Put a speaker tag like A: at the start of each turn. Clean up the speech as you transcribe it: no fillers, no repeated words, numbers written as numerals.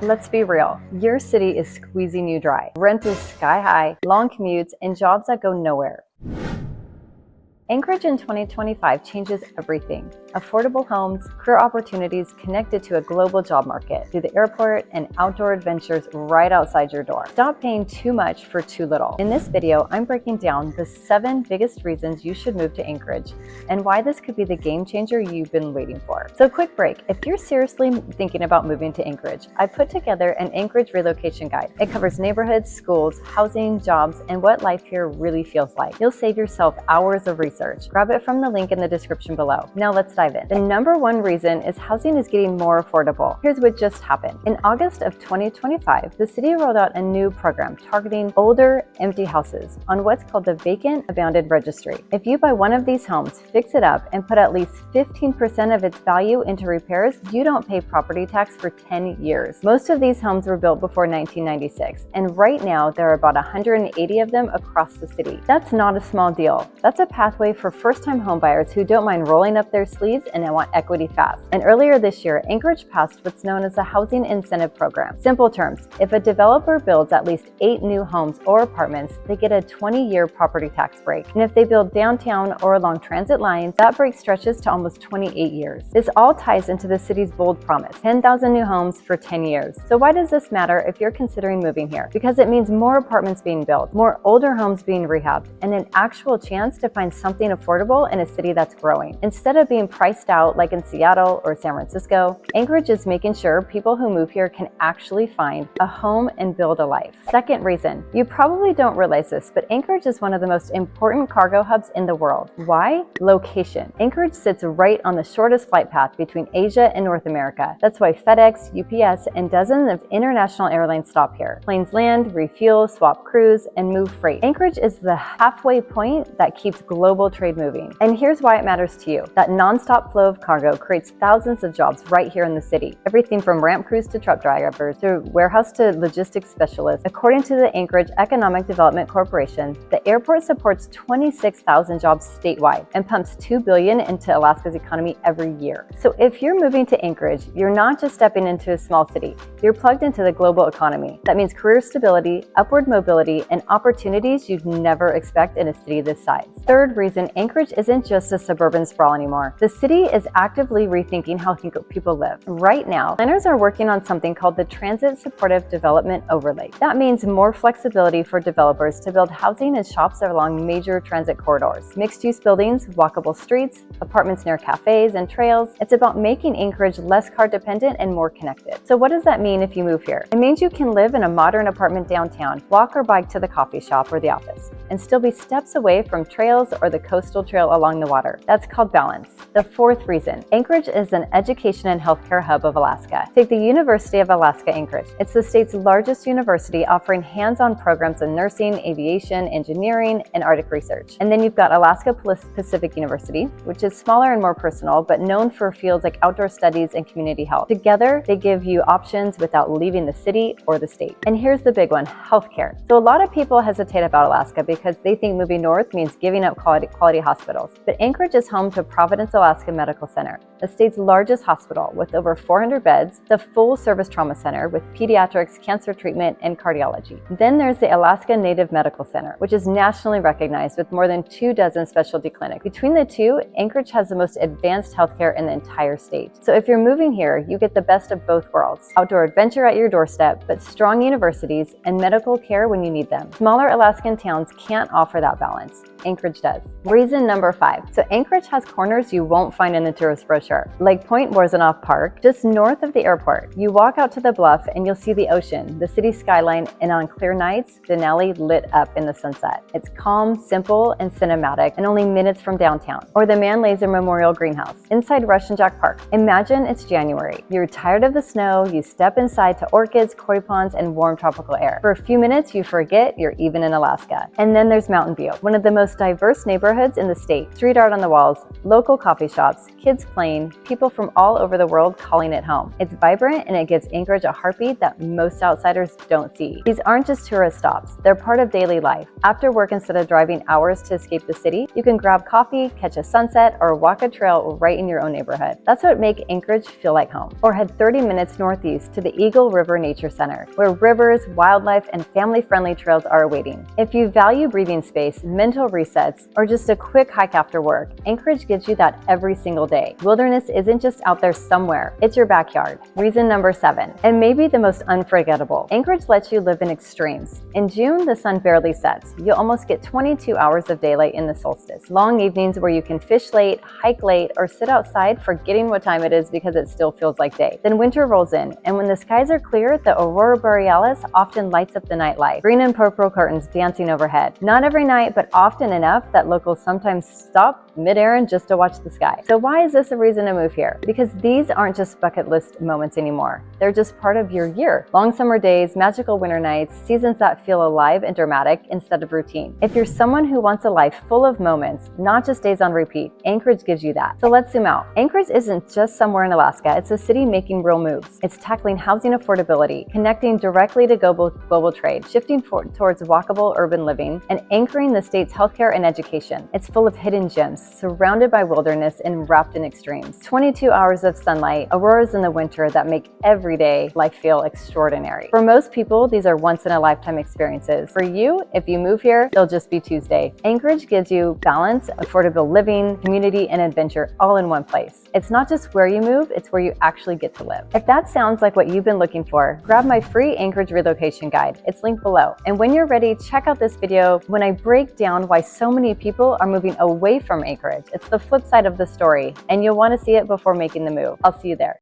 A: Let's be real, your city is squeezing you dry. Rent is sky high, long commutes, and jobs that go nowhere. Anchorage in 2025 changes everything. Affordable homes, career opportunities connected to a global job market, through the airport, and outdoor adventures right outside your door. Stop paying too much for too little. In this video, I'm breaking down the 7 biggest reasons you should move to Anchorage and why this could be the game changer you've been waiting for. So quick break. If you're seriously thinking about moving to Anchorage, I put together an Anchorage relocation guide. It covers neighborhoods, schools, housing, jobs, and what life here really feels like. You'll save yourself hours of research. Grab it from the link in the description below. Now let's dive in. The number one reason is housing is getting more affordable. Here's what just happened. In August of 2025, the city rolled out a new program targeting older, empty houses on what's called the Vacant Abandoned Registry. If you buy one of these homes, fix it up, and put at least 15% of its value into repairs, you don't pay property tax for 10 years. Most of these homes were built before 1996, and right now there are about 180 of them across the city. That's not a small deal. That's a pathway for first-time homebuyers who don't mind rolling up their sleeves and want equity fast. And earlier this year, Anchorage passed what's known as a Housing Incentive Program. Simple terms, if a developer builds at least 8 new homes or apartments, they get a 20-year property tax break. And if they build downtown or along transit lines, that break stretches to almost 28 years. This all ties into the city's bold promise, 10,000 new homes for 10 years. So why does this matter if you're considering moving here? Because it means more apartments being built, more older homes being rehabbed, and an actual chance to find something affordable in a city that's growing. Instead of being priced out like in Seattle or San Francisco, Anchorage is making sure people who move here can actually find a home and build a life. Second reason, you probably don't realize this, but Anchorage is one of the most important cargo hubs in the world. Why? Location. Anchorage sits right on the shortest flight path between Asia and North America. That's why FedEx, UPS, and dozens of international airlines stop here. Planes land, refuel, swap crews, and move freight. Anchorage is the halfway point that keeps global trade moving. And here's why it matters to you. That nonstop flow of cargo creates thousands of jobs right here in the city. Everything from ramp crews to truck drivers to warehouse to logistics specialists. According to the Anchorage Economic Development Corporation, the airport supports 26,000 jobs statewide and pumps $2 billion into Alaska's economy every year. So if you're moving to Anchorage, you're not just stepping into a small city. You're plugged into the global economy. That means career stability, upward mobility, and opportunities you'd never expect in a city this size. Third reason, Anchorage isn't just a suburban sprawl anymore. The city is actively rethinking how people live. Right now, planners are working on something called the Transit Supportive Development Overlay. That means more flexibility for developers to build housing and shops along major transit corridors, mixed-use buildings, walkable streets, apartments near cafes and trails. It's about making Anchorage less car-dependent and more connected. So what does that mean if you move here? It means you can live in a modern apartment downtown, walk or bike to the coffee shop or the office, and still be steps away from trails or the coastal trail along the water. That's called balance. The fourth reason, Anchorage is an education and healthcare hub of Alaska. Take the University of Alaska Anchorage. It's the state's largest university, offering hands-on programs in nursing, aviation, engineering, and Arctic research. And then you've got Alaska Pacific University, which is smaller and more personal, but known for fields like outdoor studies and community health. Together, they give you options without leaving the city or the state. And here's the big one, healthcare. So a lot of people hesitate about Alaska because they think moving north means giving up quality hospitals. But Anchorage is home to Providence Alaska Medical Center, the state's largest hospital with over 400 beds, the full-service trauma center with pediatrics, cancer treatment, and cardiology. Then there's the Alaska Native Medical Center, which is nationally recognized with more than 24 specialty clinics. Between the two, Anchorage has the most advanced healthcare in the entire state. So if you're moving here, you get the best of both worlds. Outdoor adventure at your doorstep, but strong universities and medical care when you need them. Smaller Alaskan towns can't offer that balance. Anchorage does. Reason number 5. So Anchorage has corners you won't find in a tourist brochure, like Point Borzanoff Park, just north of the airport. You walk out to the bluff and you'll see the ocean, the city skyline, and on clear nights, Denali lit up in the sunset. It's calm, simple, and cinematic, and only minutes from downtown. Or the Man Laser Memorial Greenhouse, inside Russian Jack Park. Imagine it's January. You're tired of the snow, you step inside to orchids, koi ponds, and warm tropical air. For a few minutes, you forget you're even in Alaska. And then there's Mountain View, one of the most most diverse neighborhoods in the state. Street art on the walls, local coffee shops, kids playing, people from all over the world calling it home. It's vibrant and it gives Anchorage a heartbeat that most outsiders don't see. These aren't just tourist stops, they're part of daily life. After work, instead of driving hours to escape the city, you can grab coffee, catch a sunset, or walk a trail right in your own neighborhood. That's what makes Anchorage feel like home. Or head 30 minutes northeast to the Eagle River Nature Center, where rivers, wildlife, and family-friendly trails are awaiting. If you value breathing space, mental resets, or just a quick hike after work, Anchorage gives you that every single day. Wilderness isn't just out there somewhere, it's your backyard. Reason number 7, and maybe the most unforgettable. Anchorage lets you live in extremes. In June, the sun barely sets. You'll almost get 22 hours of daylight in the solstice. Long evenings where you can fish late, hike late, or sit outside forgetting what time it is because it still feels like day. Then winter rolls in, and when the skies are clear, the aurora borealis often lights up the nightlife. Green and purple curtains dancing overhead. Not every night, but often enough that locals sometimes stop mid-air just to watch the sky. So why is this a reason to move here? Because these aren't just bucket list moments anymore. They're just part of your year. Long summer days, magical winter nights, seasons that feel alive and dramatic instead of routine. If you're someone who wants a life full of moments, not just days on repeat, Anchorage gives you that. So let's zoom out. Anchorage isn't just somewhere in Alaska. It's a city making real moves. It's tackling housing affordability, connecting directly to global trade, shifting towards walkable urban living, and anchoring the state's healthcare and education. It's full of hidden gems, surrounded by wilderness and wrapped in extremes. 22 hours of sunlight, auroras in the winter that make everyday life feel extraordinary. For most people, these are once-in-a-lifetime experiences. For you, if you move here, they'll just be Tuesday. Anchorage gives you balance, affordable living, community, and adventure all in one place. It's not just where you move, it's where you actually get to live. If that sounds like what you've been looking for, grab my free Anchorage relocation guide. It's linked below. And when you're ready, check out this video when I break down why so many people are moving away from Anchorage. It's the flip side of the story, and you'll want to see it before making the move. I'll see you there.